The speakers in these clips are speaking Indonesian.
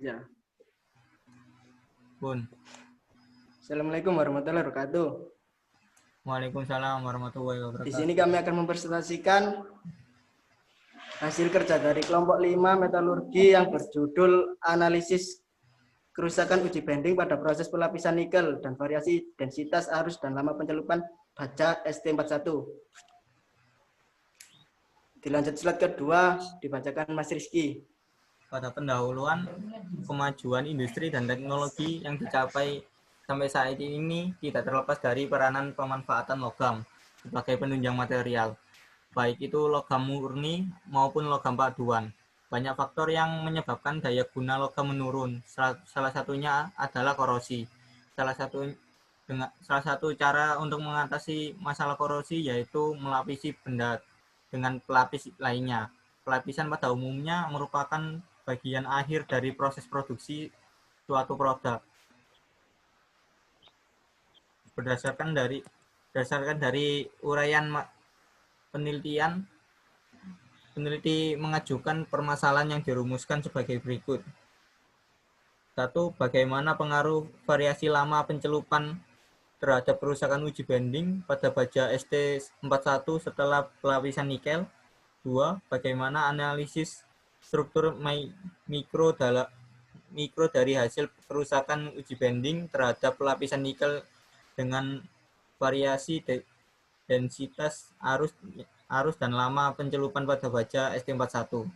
Ya. Bun. Assalamualaikum warahmatullahi wabarakatuh. Waalaikumsalam warahmatullahi Di wabarakatuh. sini kami akan mempresentasikan hasil kerja dari kelompok 5 metalurgi yang berjudul analisis kerusakan uji bending pada proses pelapisan nikel dan variasi densitas arus dan lama pencelupan baja ST41. Dilanjut slide kedua, dibacakan Mas Rizky. Pada pendahuluan, kemajuan industri dan teknologi yang dicapai sampai saat ini tidak terlepas dari peranan pemanfaatan logam sebagai penunjang material, baik itu logam murni maupun logam paduan. Banyak faktor yang menyebabkan daya guna logam menurun. Salah satunya adalah korosi. Salah satu cara untuk mengatasi masalah korosi yaitu melapisi benda dengan pelapis lainnya. Pelapisan pada umumnya merupakan bagian akhir dari proses produksi suatu produk. Berdasarkan dari uraian penelitian, peneliti mengajukan permasalahan yang dirumuskan sebagai berikut. 1. Bagaimana pengaruh variasi lama pencelupan terhadap kerusakan uji bending pada baja ST41 setelah pelapisan nikel? 2. Bagaimana analisis struktur mikro dari hasil kerusakan uji bending terhadap lapisan nikel dengan variasi densitas arus dan lama pencelupan pada baja ST41.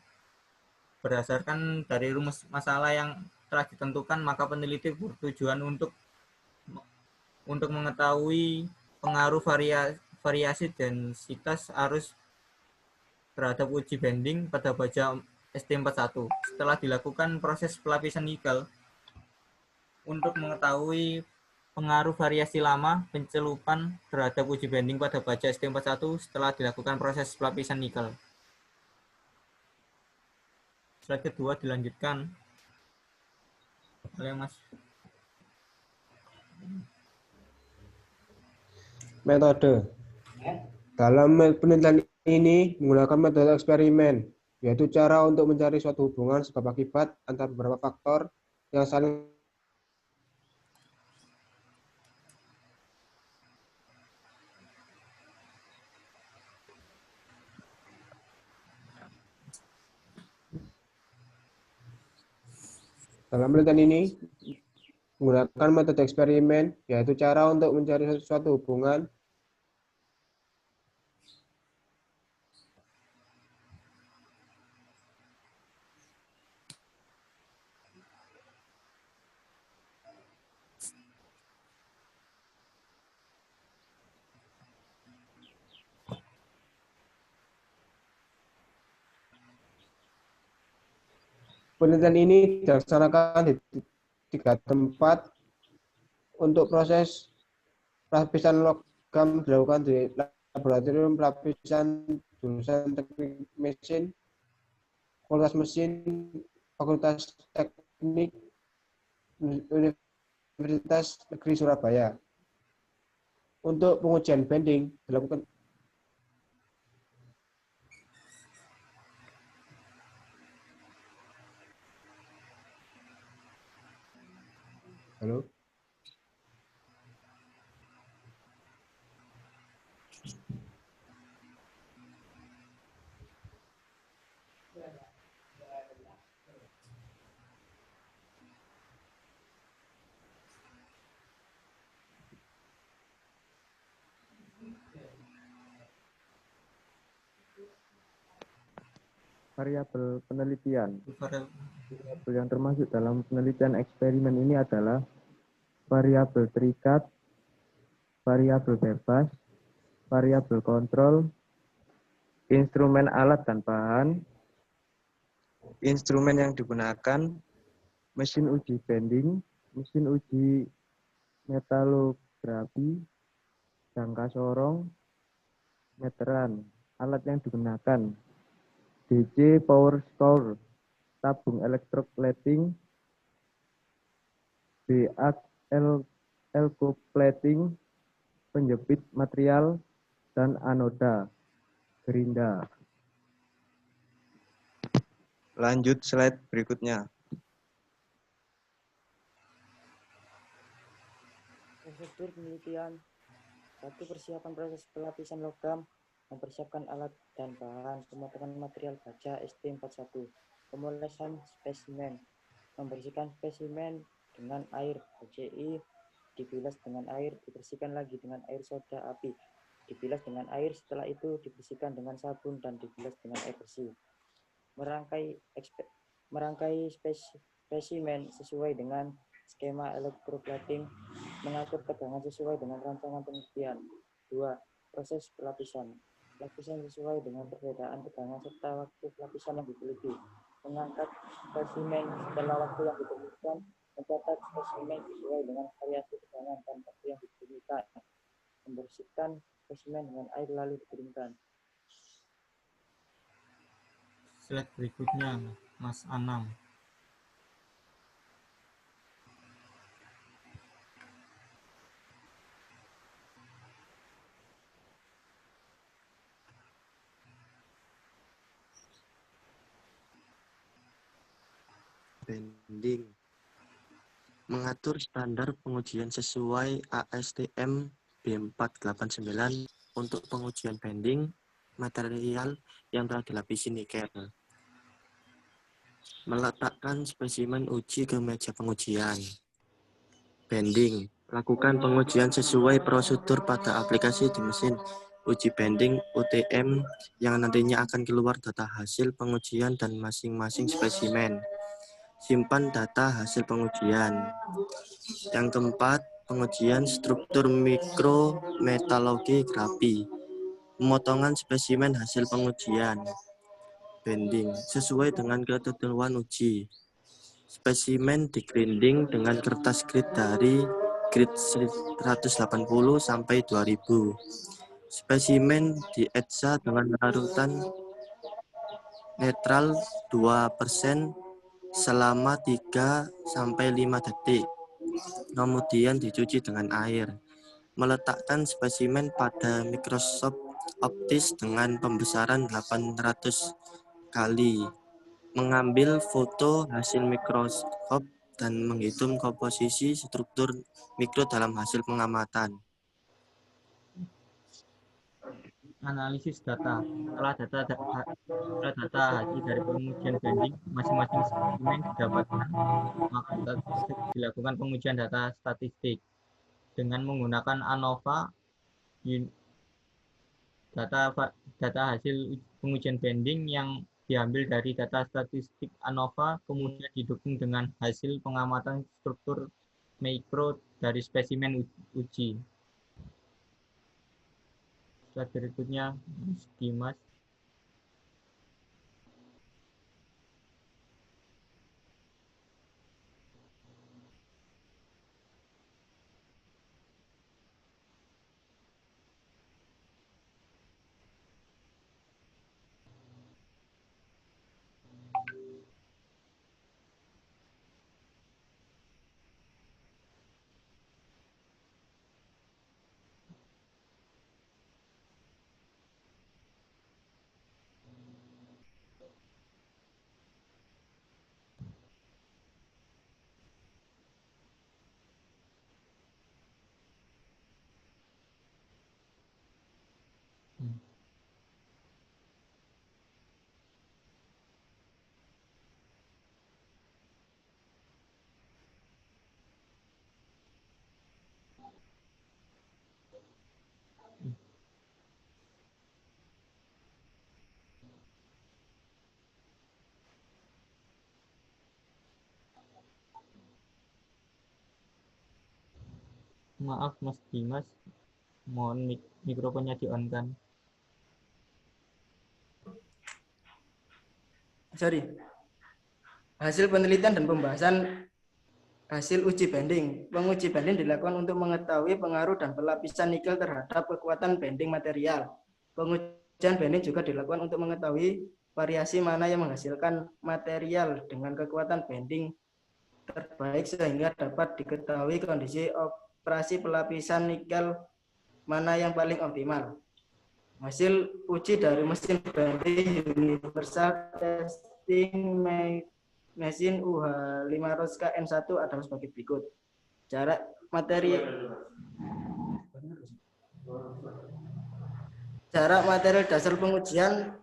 Berdasarkan dari rumus masalah yang telah ditentukan, maka peneliti bertujuan untuk mengetahui pengaruh variasi densitas arus terhadap uji bending pada baja ST41 setelah dilakukan proses pelapisan nikel. Untuk mengetahui pengaruh variasi lama pencelupan terhadap uji bending pada baja ST41 setelah dilakukan proses pelapisan nikel. Slide kedua dilanjutkan oleh Mas. Metode. Dalam penelitian ini menggunakan metode eksperimen, yaitu cara untuk mencari suatu hubungan sebab akibat antara beberapa faktor yang saling dalam penelitian ini menggunakan metode eksperimen, yaitu cara untuk mencari suatu hubungan penelitian ini dilaksanakan di 3 tempat. Untuk proses pelapisan logam dilakukan di laboratorium pelapisan jurusan teknik mesin, Fakultas Mesin, Fakultas Teknik, Universitas Negeri Surabaya. Untuk pengujian bending dilakukan Halo. Variabel penelitian. Variabel yang termasuk dalam penelitian eksperimen ini adalah variabel terikat, variabel bebas, variabel kontrol, instrumen alat dan bahan, instrumen yang digunakan, mesin uji bending, mesin uji metalografi, jangka sorong, meteran, alat yang digunakan, DC power score, tabung electroplating, elcoplating, penjepit material, dan anoda, gerinda. Lanjut slide berikutnya. Struktur penelitian. 1. Persiapan proses pelapisan logam, mempersiapkan alat dan bahan, pemotongan material baja ST41, pemolesan spesimen, membersihkan spesimen dengan air HCI, dibilas dengan air, dibersihkan lagi dengan air soda api, dibilas dengan air, setelah itu dibersihkan dengan sabun dan dibilas dengan air bersih. Merangkai spesimen sesuai dengan skema elektroplating, mengatur tegangan sesuai dengan rancangan penelitian. 2. Proses pelapisan. Pelapisan sesuai dengan perbedaan tegangan serta waktu pelapisan yang diteliti. Mengangkat spesimen setelah waktu yang ditentukan, mencatat spesimen sesuai dengan variasi tegangan dan waktu yang ditentukan. Membersihkan spesimen dengan air lalu dikeringkan. Slide berikutnya, Mas Anam. Bending. Mengatur standar pengujian sesuai ASTM B489 untuk pengujian bending material yang telah dilapisi nikel. Meletakkan spesimen uji ke meja pengujian. Bending. Lakukan pengujian sesuai prosedur pada aplikasi di mesin uji bending UTM yang nantinya akan keluar data hasil pengujian dan masing-masing spesimen. Simpan data hasil pengujian. Yang keempat, pengujian struktur mikrometalogi grafi. Pemotongan spesimen hasil pengujian. Bending sesuai dengan ketentuan uji. Spesimen digrinding dengan kertas grid dari grid 180 sampai 2000. Spesimen dietsa dengan larutan netral 2% selama 3-5 detik. Kemudian dicuci dengan air. Meletakkan spesimen pada mikroskop optis dengan pembesaran 800 kali. Mengambil foto hasil mikroskop dan menghitung komposisi struktur mikro dalam hasil pengamatan. Analisis data. Setelah data hasil dari pengujian bending masing-masing spesimen didapatkan, maka dilakukan pengujian data statistik dengan menggunakan ANOVA. Data hasil pengujian bending yang diambil dari data statistik ANOVA kemudian didukung dengan hasil pengamatan struktur mikro dari spesimen uji. Slide berikutnya, Mas Dimas. Maaf Mas Dimas, mohon mikrofonnya di-on-kan. Hasil penelitian dan pembahasan hasil uji bending. Penguji bending dilakukan untuk mengetahui pengaruh dan pelapisan nikel terhadap kekuatan bending material. Pengujian bending juga dilakukan untuk mengetahui variasi mana yang menghasilkan material dengan kekuatan bending terbaik sehingga dapat diketahui kondisi operasi pelapisan nikel mana yang paling optimal. Hasil uji dari mesin bending universal testing mesin UH500KN1 adalah sebagai berikut. Jarak material dasar pengujian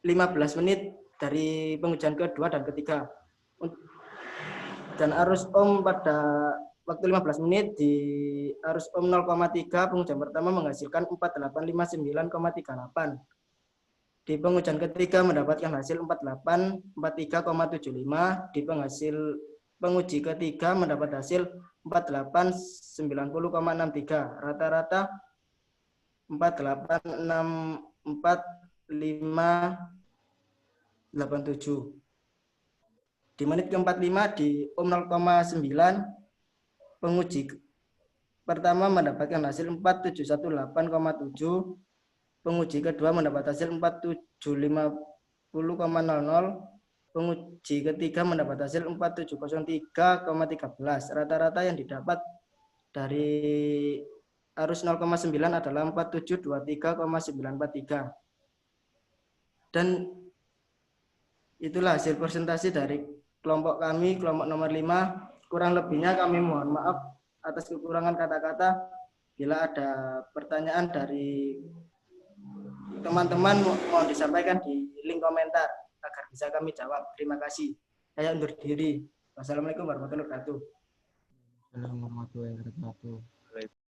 15 menit dari pengujian kedua dan ketiga. Dan arus ohm pada waktu 15 menit di arus ohm 0,3 pengujian pertama menghasilkan 4859,38. Di pengujian ketiga mendapatkan hasil 4843,75. Di penguji ketiga mendapat hasil 4890,63. Rata-rata 4864,587. Di menit ke-45 di ohm 0,9 penguji pertama mendapatkan hasil 4718,7. Penguji kedua mendapat hasil 4750,00. Penguji ketiga mendapat hasil 4703,13. Rata-rata yang didapat dari arus 0,9 adalah 4723,943. Dan itulah hasil presentasi dari kelompok kami, kelompok nomor 5. Kurang lebihnya kami mohon maaf atas kekurangan kata-kata. Bila ada pertanyaan dari teman-teman mohon disampaikan di link komentar agar bisa kami jawab. Terima kasih. Saya undur diri. Wassalamualaikum warahmatullahi wabarakatuh. Assalamualaikum warahmatullahi wabarakatuh.